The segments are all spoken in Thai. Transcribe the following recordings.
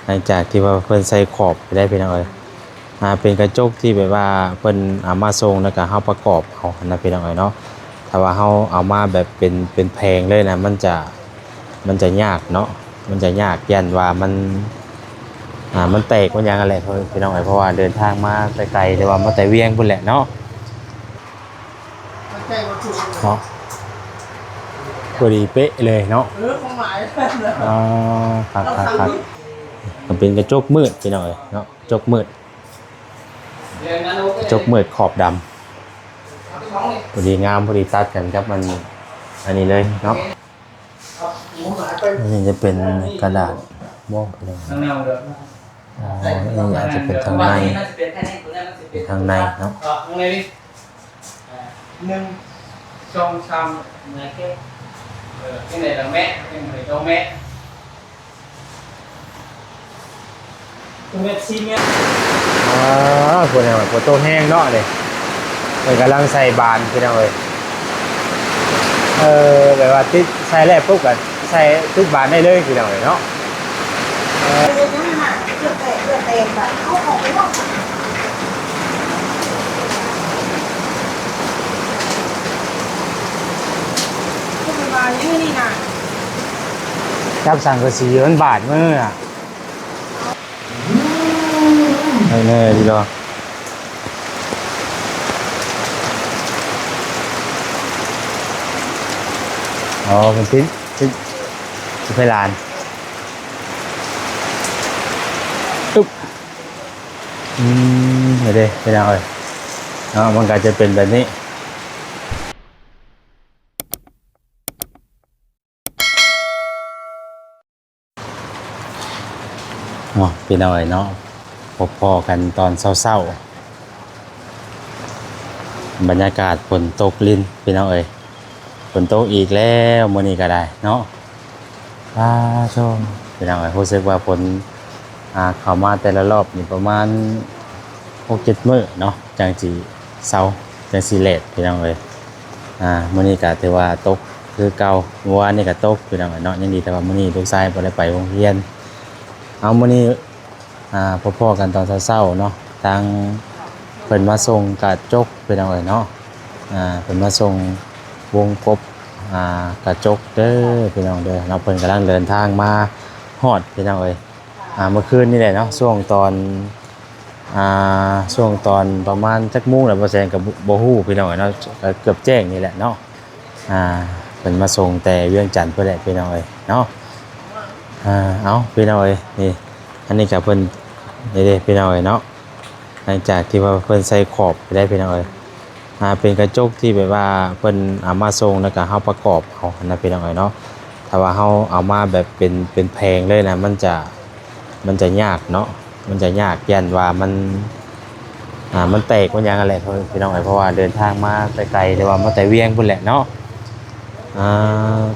หลังจากที่ว่าเพิ่นใส่ขอบไปได้พี่น้องเอ้ยเป็นกระจกที่แบบว่าเพิ่นเอามาส่งแล้วก็เฮาประกอบเอานะพี่น้องเอ้ยเนาะถ้าว่าเฮาเอามาแบบเป็นแพงเลยนะมันจะยากเนาะมันจะยากยันว่ามันแตกมันยังอะไรพี่น้องเอ้ยเพราะว่าเดินทางมาแต่ไกลแต่ว่ามาแต่เวียงพุ่นแหละเนาะเนาะพอดีเป๊ะเลยเนาะความหมายอ๋อครับมันเป็นกระจกมืดพี่น้องเอ้ยเนาะกระจกมืดขอบดำพอดีงามพอดีตัดกันครับมันอันนี้เลยเนาะอันนี้จะเป็นกระดาษม่วงไปเลยนี่อาจจะเป็นทางในเนาะหนึ่งสองสามcái này là mẹ cái này cho mẹ mẹ xin nhé คนเนี่ยคนโตแห้งเนาะเลยกำลังใส่บานพี่น้องเลยแบบว่าติดใส่แรกปุ๊บกันใส่ติดบานได้เลยพี่น้องเลยเนาะจับสั่งกระสีมันบาดมืออ่ะเน่ดีดออ๋อเป็นติดไฟลานตุ๊บเดี๋ยวดิไปเอาเลยเนาะมันก็จะเป็นแบบนี้พี่น้อยเนาะพอกันตอนเศร้าๆบรรยากาศฝนตกลิ้นพี่น้องเอ้ยฝนตกอีกแล้วมื้อนี้ก็ได้เนาะชมพี่น้องเอ้ยรู้สึกว่าฝนเข้ามาแต่ละรอบนี่ประมาณ 6-7 มื้อเนาะจังสิเซาจังสิเลทพี่น้องเอ้ยมื้อนี้ก็ถือว่าตกคือเก่าเมื่อวานนี่ก็ตกพี่น้องเอ้ยเนาะยังดีแต่ว่ามื้อนี้ลูกชายบ่ได้ไปโรงเรียนเอามื้อนี้พ่อๆกันตอนเช้าๆเนาะทางเพิ่นมาส่งกระจกพี่น้องเอ้ยเนาะเพิ่นมาส่งวงกบกระจกเด้อพี่น้องเด้อเนาะเพิ่นกำลังเดินทางมาฮอดพี่น้องเอ้ยเมื่อคืนนี่แหละเนาะช่วงตอนประมาณจักโมงแล้วบ่แซงกับบ่ฮู้พี่น้องเอ้ยเนาะเกือบแจ้งนี่แหละเนาะเพิ่นมาส่งแต่เวียงจันทน์เพิ่นแหละพี่น้องเอ้ยเนาะเอาพี่น้องเอ้ยนี่อันนี้ก็เพิ่นนี่เด้พี่น้องเอ้ยเนาะหลังจากที่ว่าเพิ่นใส่ขอบไปได้พี่น้องเอ้ยเป็นกระจกที่แบบว่าเพิ่นเอามาส่งแล้วก็เฮาประกอบเอานะพี่น้องเอ้ยเนาะถ้าว่าเฮาเอามาแบบเป็นแพงเลยนะมันจะยากเนาะมันจะยากยันว่ามันแตกมันยังอะไรพี่น้องเอ้ยเพราะว่าเดินทางมาแต่ไกลแต่ว่ามาแต่เวียงพุ่นแหละเนาะ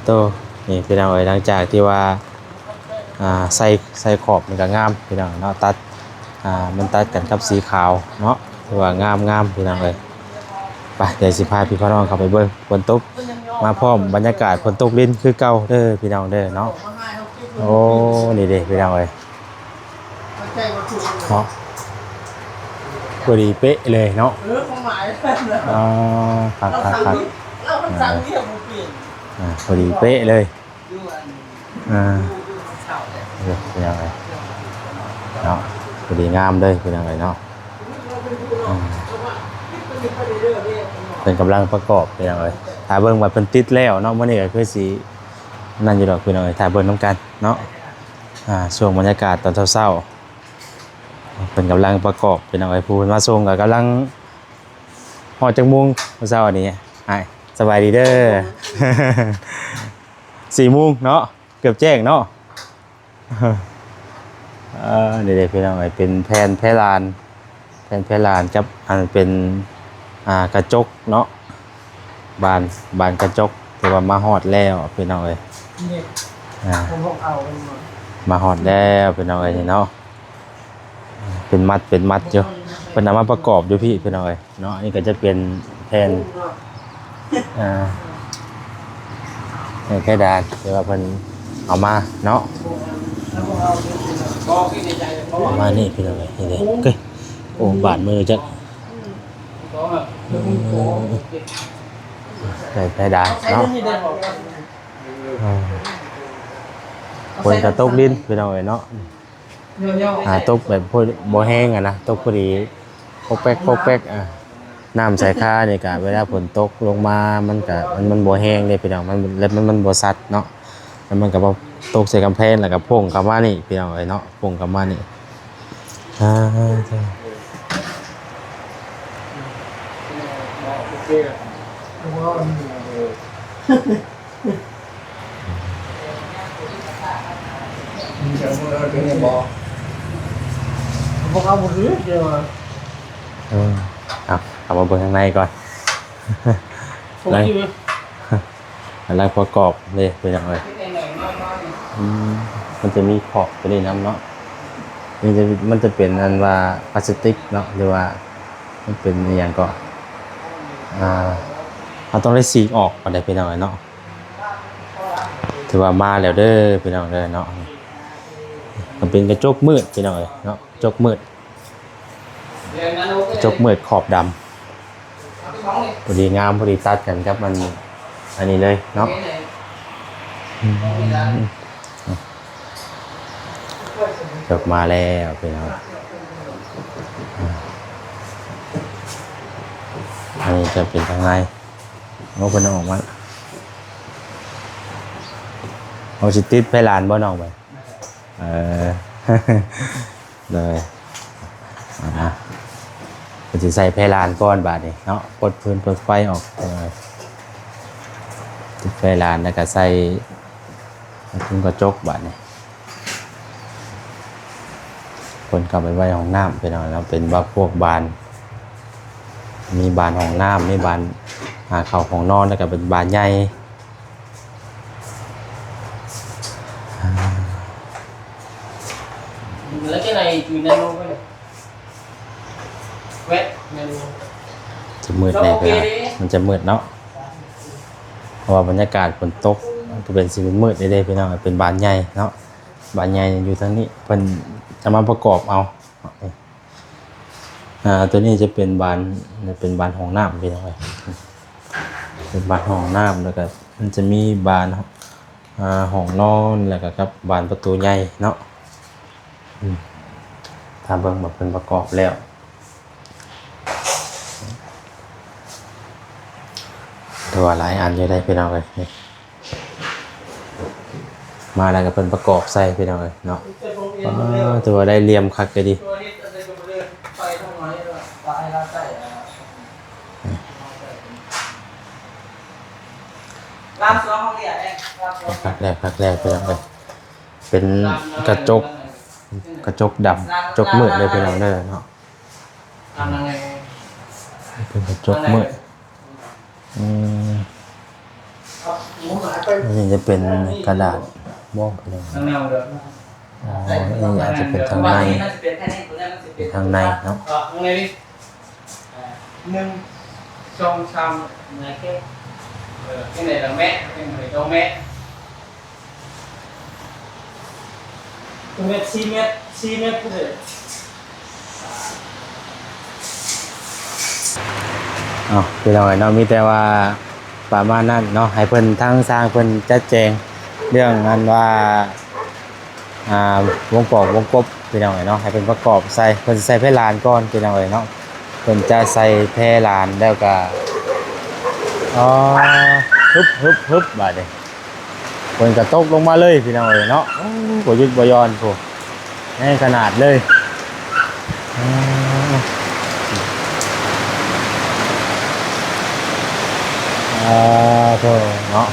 โตนี่พี่น้องเอ้ยหลังจากที่ว่าใส่ขอบมันก็งามพี่น้องเนาะตัดมันตัดกันกับสีขาวเนาะถือว่างามพี่น้องเลยไปเดี๋ยวสิพาพี่น้องเข้าไปเบิ่งฝนตกมาพร้อมบรรยากาศฝนตกลิ้นคือเก่าเด้อพี่น้องเด้อเนาะโอ้นี่เด้พี่น้องเลยเนาะพอดีเป๊ะเลยเนาะความหมายครับพอดีเป๊ะเลยเป็นยังไงเนาะพอดีงามเลยเป็นยังไงเนาะเป็นกำลังประกอบเป็นยังไงถ่ายเบิ้งว่าเป็นติดแล้วเนาะมื่อนี้ก็คือสีนั่นอยู่ดอกเป็นยังไงถ่ายเบิ้งน้ำกันเนาะช่วงบรรยากาศตอนเช้าๆเป็นกำลังประกอบเป็นยังไงผู้มาส่งกับกำลังหอดจังมุงเช้านี้สบายดีเด้อ4 โมงเนาะเกือบแจ้งเนาะเดี๋ยวพี่น้องเป็นแผ่นเพลานกับอันเป็นกระจกเนาะบานกระจกที่ว่ามาฮอดแล้วพี่น้องมาฮอดแล้วพี่น้องเนาะเป็นมัดอยู่เป็นนำมาประกอบอยู่พี่น้องเนาะนี่ก็จะเป็นแผ่นแค่ดานที่ว่าเพิ่นเอามาเนาะ บอกที่ในใจเพราะว่า มานี่พี่น้องเอ้ยนี่เด้เก้ยโอ้บาดมือจัก ก็แบบโอ้ ได้ไปได้เนาะคนกระตกดินพี่น้องเอ้ยเนาะตกแบบพอบ่แห้งอะนะตกพอดีปกแป๊กปกแป๊กน้ำใส่ค่านี่ก็เวลาฝนตกลงมามันก็มันบ่แห้งเด้พี่น้องมันแล้วมันบ่ซัดเนาะแล้วมันก็บ่ตกใส่กำแพงแล้วก็โป่งกลับมานี่พี่น้องเอ้ยเนาะโป่งกลับมานี่ใช่ โอเคว่ามันบอกพวกเขาหมดเลยเดี๋ยว เอามาเบิ่งข้างในก่อน ผมคิดว่า อะไรประกอบเลยเป็นอย่างไรมันจะมีขอบตัวนี้น้ำเนาะมันจะเป็นอันว่าพลาสติกเนาะหรือว่ามันเป็นอย่างก็เราต้องได้สีออกมาได้เป็นอย่างไรเนาะถือว่ามาแล้วเด้อเป็นอย่างไรเนาะมันเป็นกระจกมืดเป็นอย่างไรเนาะกระจกมืดขอบดำพอดีงามพอดีตัดกันครับมันอันนี้เลยเนาะจบมาแล้วเป็นยังไงอันนี้จะเป็นทางในเอาเป็นออกมาเอาสิติดไปลานบ่น้องไปเลยมันจะใส่เพลานก้อนบาทนี่เนาะปลดพื้นปลดไฟออกติดเพลานแล้วก็ใส่ถุงกระจกบาทนี่คนกลับไปไว้ห้องน้ำไปหน่อยแล้วเป็นว่าพวกบานมีบานห้องน้ำมีบานหาเข่าของนอนแล้วก็เป็นบานใหญ่แล้วcái này thì nano cái này quét nano จะมืดแน่ไปมันจะมืดเนาะเพราะว่าบรรยากาศฝนตกมันจะเป็นสีมืดได้พี่น้องเป็นบานใหญ่เนาะบานใหญ่อยู่ทางนี้เพิ่นจะมาประกอบเอาตัวนี้จะเป็นบานห้องน้ำพี่น้องเป็นบานห้องน้ำแล้วก็มันจะมีบานห้องนอนแล้วก็กับบานประตูใหญ่เนาะถ้าเบิ่งแบบเป็นประกอบแล้วตัวหลายอันอยู่ได้พี่น้องเลยมาแล้วก็เป็นประกอบใส่พี่น้องเลยเนาะตัวได้เหลี่ยมคักเลยดิคักแรกพี่น้องเลยเป็นกระจกดำกระจกมืดเลยพี่น้องได้เนาะเป็นกระจกมืดนี่จะเป็นกระดาษบ้องไปเลยนี่อาจจะเป็นทางในเนาะ 1 2 3 cái này là mét cái này cho mét mét xi mét cái gì พี่น้องเนาะมีแต่ว่าประมาณนั้นเนาะให้เพิ่นทั้งสร้างเพิ่นจัดแจงเรื่องนั้นว่าวงปอกวงกบพี่น้องเนาะให้เพิ่นประกอบใส่เพิ่นใส่เพลานก่อนพี่น้องเนาะเพิ่นจะใส่เพลานแล้วก็ฮึบบาดนี้เพิ่นก็ตกลงมาเลยพี่น้องเนาะบ่หยุดบ่หย่อนโหในขนาดเลยโธ่เนาะ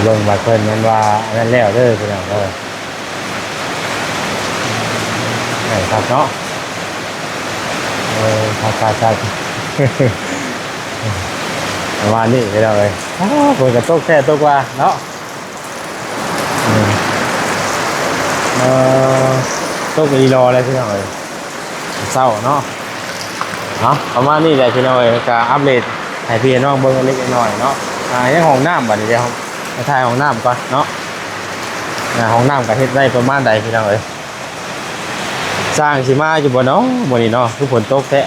เบิ่งว่าเพิ่นมันว่านั่นแล้วเด้อพี่น้องไหนครับเนาะครับประมาณนี้พี่น้องเพิ่นก็ตกแท้ตกว่าเนาะตกอีรอเลยพี่น้องเศร้าเนาะประมาณนี้แหละพี่น้องก็อัปเดต ให้พี่น้องเบิ่งเล็กน้อยเนาะยังห้องน้ำบัดนี้เดี๋ยวไปถ่ายห้องน้ำก่อนเนาะห้องน้ำก็เฮ็ดได้ประมาณใดพี่น้องเอ้ยสร้างสิมาอยู่บ่เนาะบ่นี่เนาะคือฝนตกแท้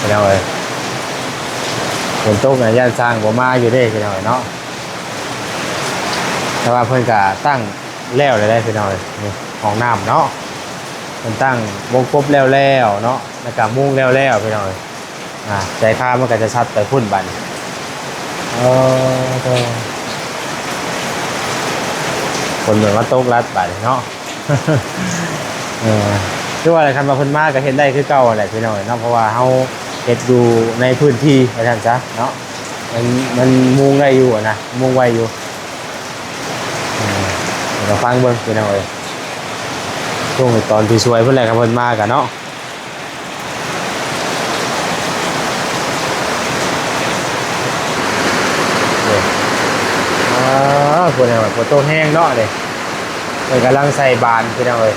พี่น้องเอ้ยฝนตกน่ะย่านสร้างบ่มาอยู่เด้พี่น้องเนาะแต่ว่าเพิ่นก็ตั้งแล้วได้พี่น้องเอ้ยนี่ห้องน้ำเนาะเพิ่นตั้งวงกบแล้วเนาะแล้วก็มุงแล้วพี่น้องเอ้ยใจข้ามันก็จะชัดไปพุ่นบัดคนเหมือนว่าตกรัดบัดเนาะคือว่าอะไรคันว่าเพิ่นมาก็เห็นได้คือเก่าแหละพี่น้องเนาะเพราะว่าเฮาเฮ็ดอยู่ในพื้นที่ว่าซั่นซะเนาะมันมุงได้อยู่นะมุงไว้อยู่เราฟังเบิ่งพี่น้องเอ้ยช่วงตอนที่ช่วยเพิ่นแหละครับเพิ่นมากันเนาะคนเนี่ยโฟโต้แห้งเนาะเลยมันกำลังใส่บานพี่น้องเลย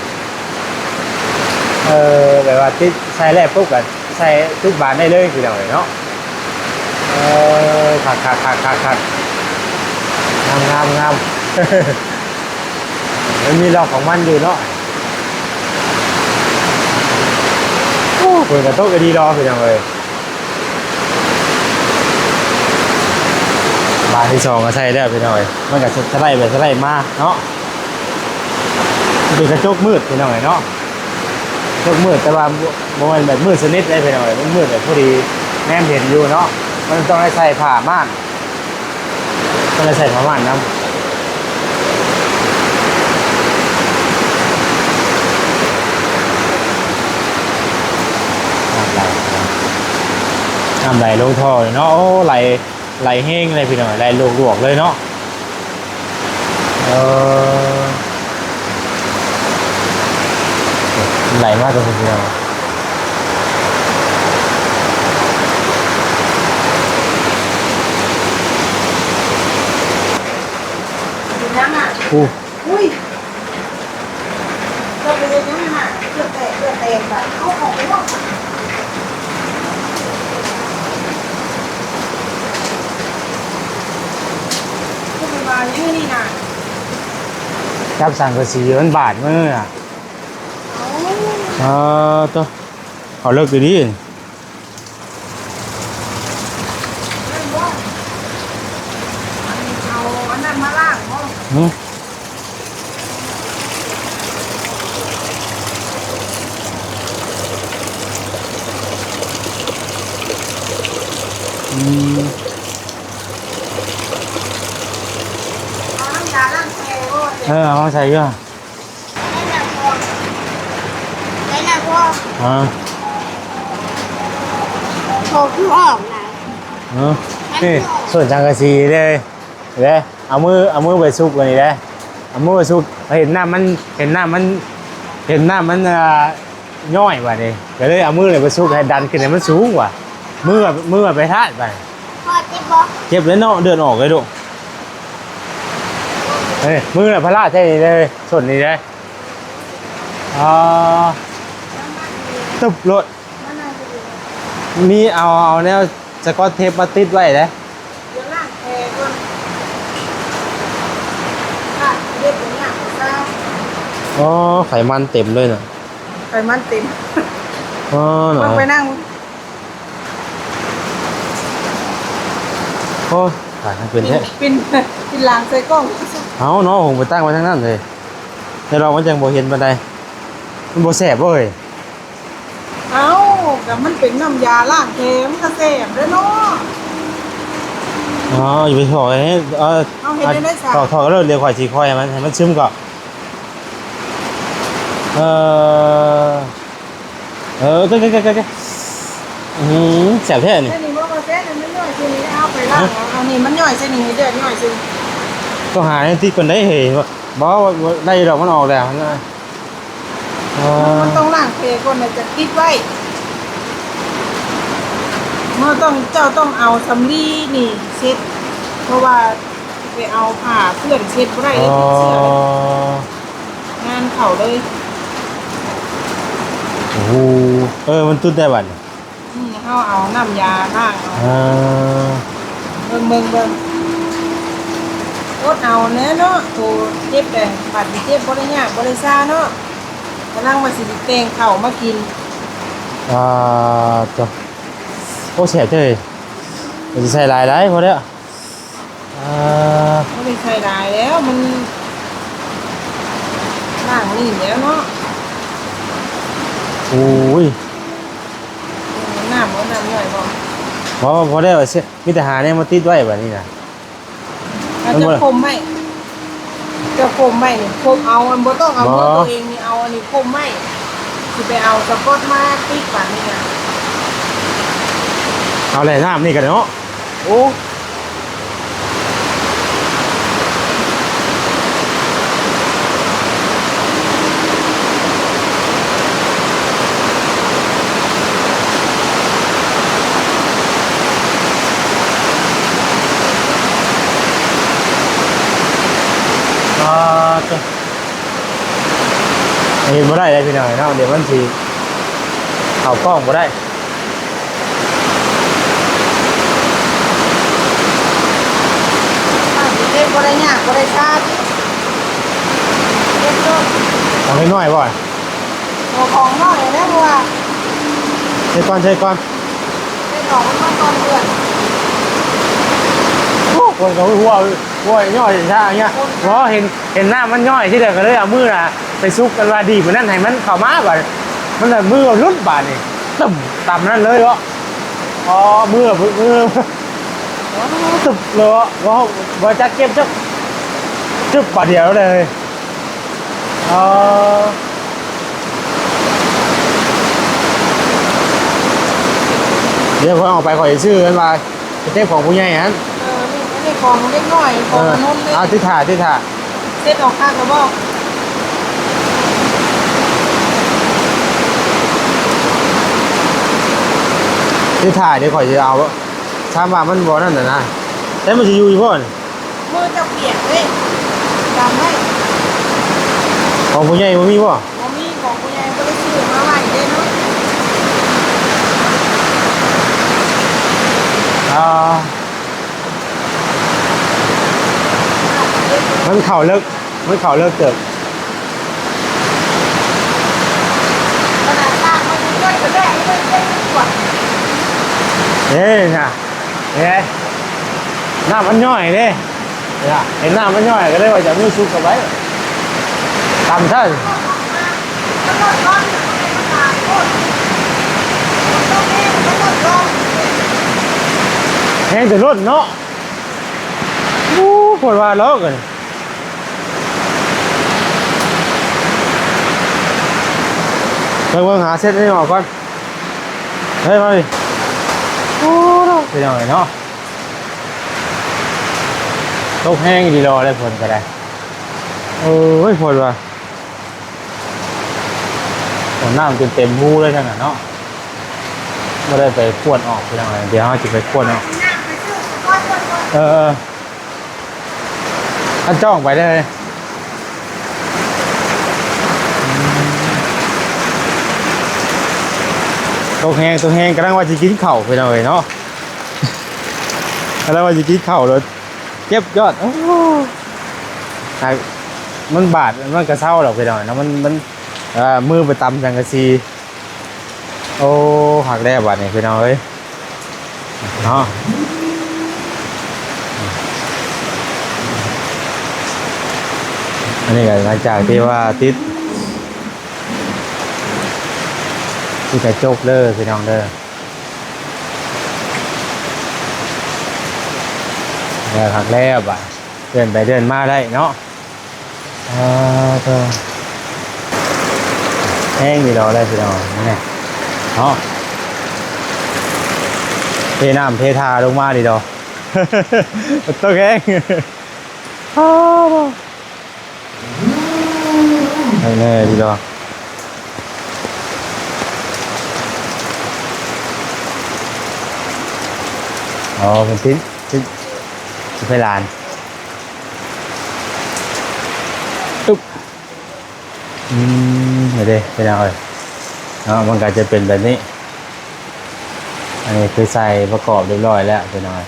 แบบว่าติดใส่แรกปุ๊บก็ใส่ทุกบานได้เลยพี่น้องเลยเนาะขัดงามมันมีหลอกของมันอยู่เนาะโอ้คนกับโต๊ะก็ดีรอพี่น้องเลยบานที่สองก็ใส่ได้พี่น้อยมันก็สไลด์ไปสไลด์มาเนาะเป็นกระจกมืดพี่น้อยเนาะกระจกมืดแต่ว่ามันแบบมืดสนิทได้พี่น้อยมันมืดแบบพอดีแนมเห็นอยู่เนาะมันต้องให้ใส่ผ้าม่านต้องให้ใส่ผ้าม่านน้ำน้ำไหลลงท่อเนาะโอ้ไหลแห้งเลยพี่น้อยไหลลวกเลยเนาะไหลมากเลยพี่น้องอุ้ยเราไปเลยนะฮะเกือบแตกแบบเอาออกไปหมดมาอย่างนี้นะ จับสั่งกระสีมันบาดมืออ่ะตัวเขาเลิกดีเอาอันนั้นมาล่างมั้งเอาใส่เยอะโชว์คือออกนะนี่ส่วนจังกะสีเลยเอามือไปซุกวันนี้เลยเอามือไปซุกเห็นหน้ามันย่อยว่ะนี่ก็เลยเอามือเลยไปซุกให้ดันขึ้นให้มันสูงกว่ามือไปทาดไปเจ็บแล้วเนาะเดินออกเลยดูมือเลยพลาดใช่เลยส่วนนี้เลยตึบรถมีเอาแนวสกอตเทปมาติดไว้เลยเดี๋ยวล่างแพงก่อนค่ะเด็ดอย่างเงี้ยไขมันเต็มเลยน่ะไขมันเต็มหนูไปนั่งโอ้ถ่ายเป็นแท้ปินหลังใส่กล้องเอาเนาะผมไปตั้งไว้ทั้งนั้นเลยแต่เรามันจังบ่เห็นบันไดมันบ่แสบเว้ยแต่มันเป็นน้ำยาล้างแคมกระแสบด้วยเนาะอย่าไปถอดให้เห็นได้ถอดก็เร็วกว่าสีคอยให้มันซึมก่อนก็แสบแท้นี่นี่ว่าแสบมันย่อยทีนี้เอาไปล้างเอานี่มันย่อยทีนี้เดือดย่อยทีก็หาที่คนได้เห็นบอกว่าได้ดอกมันออกแล้วนะมันต้องล้างเพก่อนจะติดไว้เจ้าต้องเอาสำลีนี่เช็ดเพราะว่าไปเอาผ้าเพื่อนเช็ดบ่ได้เลยเสียงานเข่าเลยโอ้โหมันตุ้นได้บัด เขาเอาน้ำยาล้างเอา อ่า เบิ่งอดเอาแน่เนาะโตเจ็บแต่บาดเจ็บบ่ได้ยากบ่ได้ซ่าเนาะกำลังมาสิแตงข้าวมากิน จ้ะโอ้เสียเจ้ยมันจะใส่ลายไรพอแล้วบ่ได้ใส่หลายแล้วมันล้างนี่แล้วเนาะ โอ้ย น้ำหน่อยบ่ พอได้ว่ามีแต่หาเนี่ยมาติดไว้แบบนี้นะ เราจะคมไหมจะคมไหมนี่คมเอามันบ่ต้องเอามือตัวเองนี่เอาอันนี้คมไหมสิไปเอาสะกดมาติ๊กป่านนี้นะ เอาอะไรน้ำนี่กันเนาะโอ้จ้ะเห็นบ่ได้เลยพี่น้อยเนาะเดี๋ยวมันสิเข้ากล้องบ่ได้ เจ็บบ่ได้ยากบ่ได้ซ่าเจ็บต้น ของน้อยๆบ่อย ตัวของน้อยนะเพราะว่า ใช่ก่อนใช่ก่อน เป็นของมันมาตอนเดือน คนเขาหัวย่อยช้าอย่างเงี้ยเพราะเห็นหน้ามันย่อยที่เดียวกันเลยเอามือน่ะไปซุกกันว่าดีเหมือนนั่นให้มันเข้ามาบ่มันเลยมือรุดบาดนี่ต่ำนั่นเลยวะอ๋อมือตึบเลยวะว่าจะเก็บจึ๊บบาดเดียวเลยอ๋อเดี๋ยวพอออกไปขอชื่อกันมาเจ้าของผู้ใหญ่ฮะ นี่ไม่ได้ของเล็กน้อยของมนุษย์เลย เอาที่ถ่า เซ็ตออกข้างกระบอก ที่ถ่ายเดี๋ยวขอยจะเอาชามว่ามันบ่นั่นน่ะนะแต่มันจะอยู่อีกบ่น มือจะเปียกเลยจำได้ ของผู้ใหญ่บ่มีบ่ ผมมีของคุณยายก็ได้ซื้อมาใหม่เลยเนาะ อ่ามันเข่าเลิกเติบ ขนาดตั้งมันยังย่อยกระแดกไม่ได้กว่า เฮ้ยน่ะเฮ้ยหน้ามันย่อยเด้เนี่ยเห็นหน้ามันย่อยก็เลยว่าจะมือซุกกับไว้ตามท่าน มันลดร้อนมันตายโคตรมันต้องเองมันลดร้อน แห้งแต่รถเนาะอู้ปวดว่าล้อกันเพิ่งหาเส้นให้ออกก่อนเฮ้ยมาดิโอ้โหไปหน่อยเนาะตกแห้งดีรอได้ผลก็ได้เอ้ยผลว่ะผลน้ำจนเต็มหูเลยทั้งนั้นเนาะไม่ได้ไปขวดออกไปหน่อยเดี๋ยวเราจะไปขวดออก น้ำไปซื้อก้อน ท่านจ้องไปได้เลยตัวแห้งกำลังว่าจะกินเข่าวไปหน่อยเนาะกำลังว่าจะกินเข่าวเลยเก็บยอดโอ้มันบาดมันกระเซ้าหรอกไปหน่อยนะมันมือไปตำจังกะซีโอ้หักแด้บาดนี่ไปหน่อยเนาะอันนี้ก็หลังจากที่ว่าติดที่กระจกเด้อพี่น้องเด้อแล้วหักแล้วบ่ะเดินไปเดินมาได้เนาะแห้งดีรอได้พี่น้องนี่เนาะเทน้ำเททาลงมาดีดอกตัวแห้งแน่ดีดอกอ๋อเป็นทิ้งไปลานตุ๊บเดี๋ยวไปเอาเลยมันก็จะเป็นแบบนี้ อันนี้คือใส่ประกอบเรียบร้อยแล้วพี่น้อย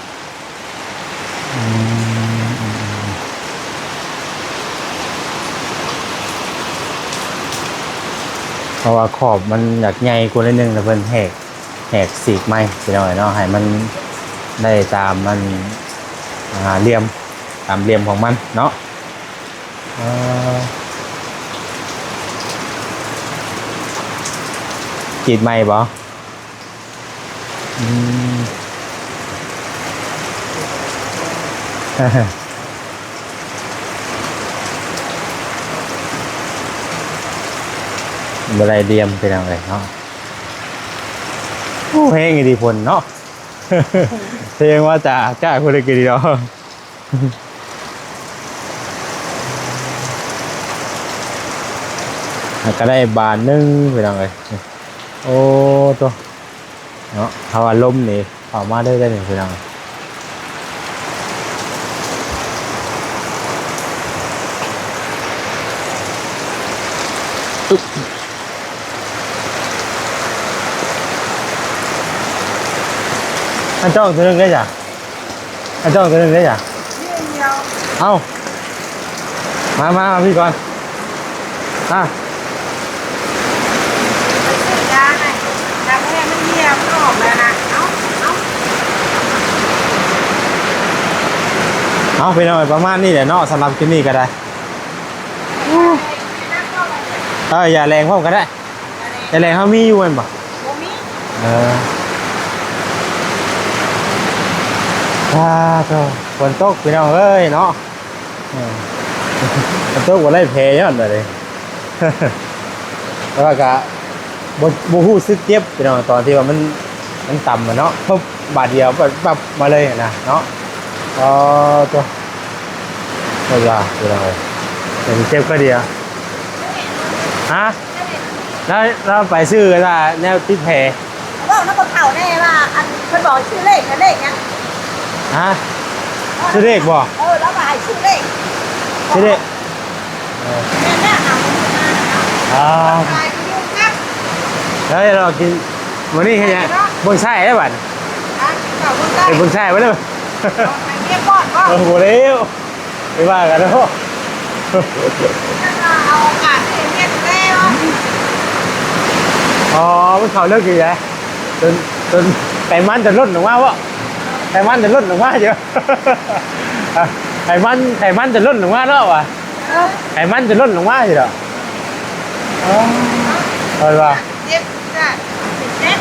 เพราะว่าขอบมันอยากใหญ่กว่านิดนึงนะเพิ่นแหกสีกไม้พี่น้อยเนาะให้มันได้ตามมันเหลี่ยมตามเหลี่ยมของมันเนาะกรีดไม้บ่บรายเดียมเป็นอะไรเนาะโอ้เพลงอีดีพลเนาะ เพลงว่าจะจ้าคนละกี่ดีเนาะก็ได้บานนึงเป็นอะไรโอ้ตัวเนาะถ้าว่าลมนี่เข้ามาได้หนึ่งเป็นอะไรอันจ้องตัวนึงได้จ้ะอันจ้องตัวนึงได้จ้ะเอามาพี่ก่อนยอ่ะาไงยาแพ้มันเหี่ยวมันออกแล้วนะเอาไปหน่อยประมาณนี้แหละเนาะสำหรับคลิปนี้ก็ได้อย่าแรงพร้อมก็ได้อย่าแรงเขามีอยู่มันป่ะฝนตกพี่น้องเอ้ยเนาะฝนตกวันไรเพยยอดเลยแล้วก็บูฮู้ซึกเจ็บพี่น้องตอนที่ว่ามันต่ำเนาะปุ๊บบาดเดียวปั๊บมาเลยนะเนาะตัวไม่ยากพี่น้องแต่เจ็บก็เดียวฮะแล้วไปซื้อว่าแนวติดแผลว่าน้ำกระเผาแน่ว่าอันเขาบอกชื่อเลขเนี่ยฮะชื่อเลขบ่แล้วมาให้ชื่อเลขเนี่ยแล้วเรากินวันนี้แค่นี้บนใช่ได้บัดเป็นบนใช่ไว้เลยโหเร็วไม่ว่ากันแล้วเอาโอกาสที่เงี้ยแล้วมันเขาเลิกกี่ไงจนไขมันจะลดหรือว่าวะไขมันจะลดหรือว่าเยอะไขมันจะลดหรือว่าแล้ววะไขมันจะลดหรือว่าสิเหรอว่าเจ็บจ้ะเจ็บ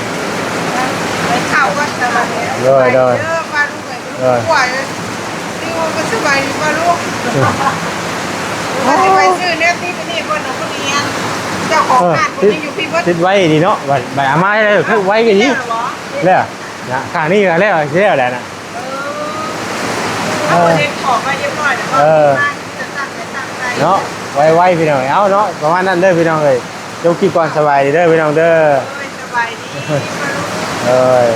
ไปเข่าก็สบายเลยมาลูกเลยกว่าเลยนี่ว่าก็สบายมาลูกมาที่ไปซื้อเนี่ยที่นี่คนน้องคนนี้เจ้าของงานคนนี้อยู่พี่เบิร์ดติดไว้ดีเนาะใบอาไม้เลยคือไว้กันนี้เลยนะข้างนี้กันแล้วเชื่อแหละนะเด็กขอมาเยอะหน่อยเนาะไว้พี่น้องเอาเนาะประมาณนั้นเด้อพี่น้องเลยยกขี้ก่อนสบายดีเด้อพี่น้องเด้อสบายดีเอ้ย